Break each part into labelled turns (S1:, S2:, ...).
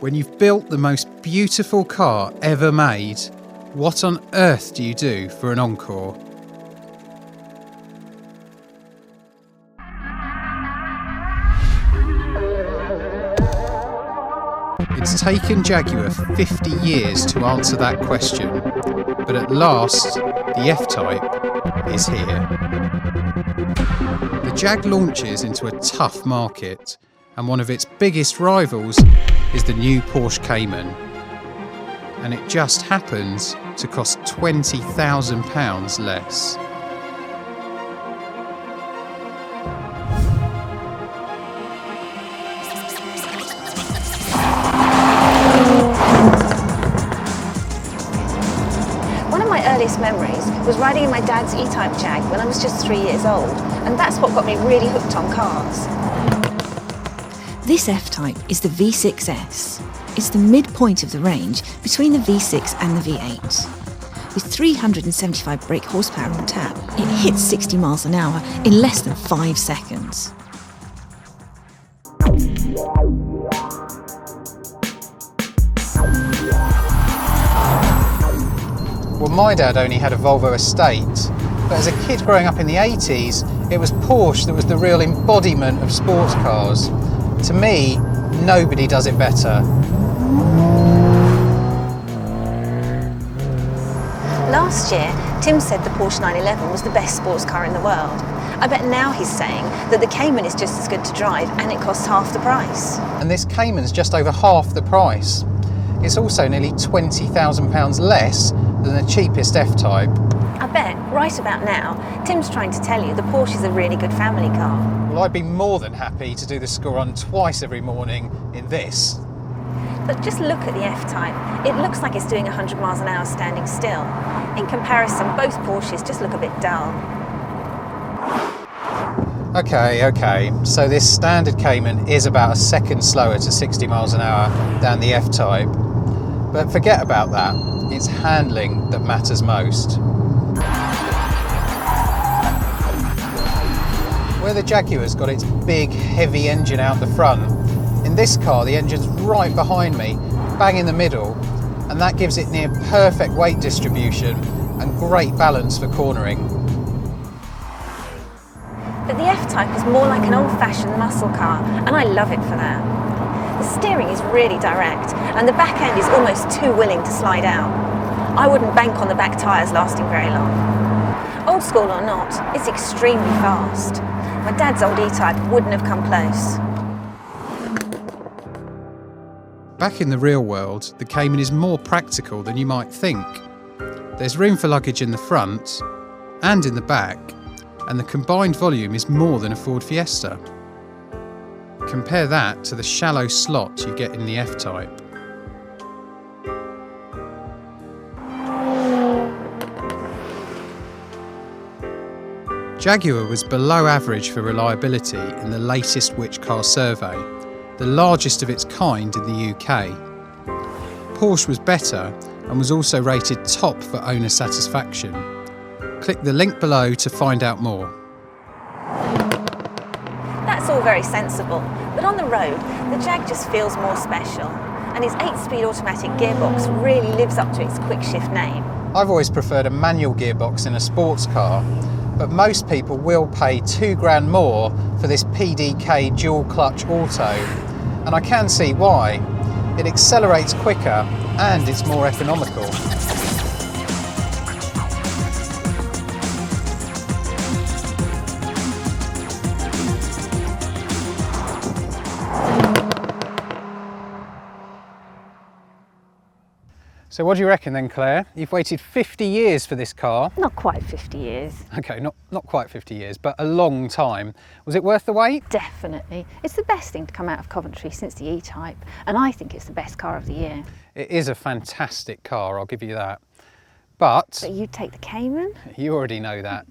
S1: When you've built the most beautiful car ever made, what on earth do you do for an encore? It's taken Jaguar 50 years to answer that question, but at last, the F-Type is here. The Jag launches into a tough market, and one of its biggest rivals is the new Porsche Cayman. And it just happens to cost £20,000 less.
S2: One of my earliest memories was riding in my dad's E-Type Jag when I was just 3 years old, and that's what got me really hooked on cars.
S3: This F-Type is the V6S. It's the midpoint of the range between the V6 and the V8. With 375 brake horsepower on tap, it hits 60 miles an hour in less than 5 seconds.
S1: Well, my dad only had a Volvo Estate, but as a kid growing up in the 80s, it was Porsche that was the real embodiment of sports cars. To me, nobody does it better.
S2: Last year, Tim said the Porsche 911 was the best sports car in the world. I bet now he's saying that the Cayman is just as good to drive and it costs half the price.
S1: And this Cayman's just over half the price. It's also nearly £20,000 less than the cheapest F-Type.
S2: I bet, right about now, Tim's trying to tell you the Porsche is a really good family car.
S1: Well, I'd be more than happy to do the school run twice every morning in this.
S2: But just look at the F-Type. It looks like it's doing 100 miles an hour standing still. In comparison, both Porsches just look a bit dull.
S1: Okay, so this standard Cayman is about a second slower to 60 miles an hour than the F-Type. But forget about that, it's handling that matters most. Where the Jaguar's got its big, heavy engine out the front, in this car the engine's right behind me, bang in the middle, and that gives it near perfect weight distribution and great balance for cornering.
S2: But the F-Type is more like an old-fashioned muscle car, and I love it for that. The steering is really direct, and the back end is almost too willing to slide out. I wouldn't bank on the back tyres lasting very long. Old school or not, it's extremely fast. My dad's old E-Type wouldn't have come close.
S1: Back in the real world, the Cayman is more practical than you might think. There's room for luggage in the front and in the back, and the combined volume is more than a Ford Fiesta. Compare that to the shallow slot you get in the F-Type. Jaguar was below average for reliability in the latest Which Car survey, the largest of its kind in the UK. Porsche was better and was also rated top for owner satisfaction. Click the link below to find out more.
S2: That's all very sensible, but on the road, the Jag just feels more special, and its 8-speed automatic gearbox really lives up to its quick shift name.
S1: I've always preferred a manual gearbox in a sports car, but most people will pay £2 more for this PDK dual clutch auto, and I can see why. It accelerates quicker and it's more economical. So what do you reckon then, Claire? You've waited 50 years for this car.
S2: Not quite 50 years.
S1: Okay, not quite 50 years, but a long time. Was it worth the wait?
S2: Definitely. It's the best thing to come out of Coventry since the E-Type, and I think it's the best car of the year.
S1: It is a fantastic car, I'll give you that. But
S2: you'd take the Cayman?
S1: You already know that.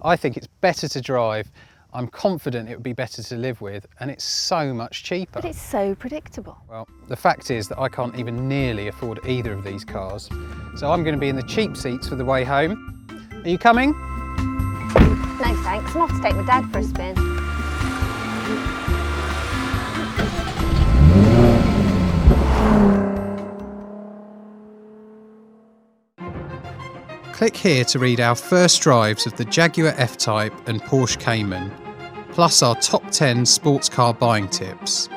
S1: I think it's better to drive. I'm confident it would be better to live with, and it's so much cheaper.
S2: But it's so predictable.
S1: Well, the fact is that I can't even nearly afford either of these cars. So I'm going to be in the cheap seats for the way home. Are you coming?
S2: No thanks, I'm off to take my dad for a spin.
S1: Click here to read our first drives of the Jaguar F-Type and Porsche Cayman, plus our top 10 sports car buying tips.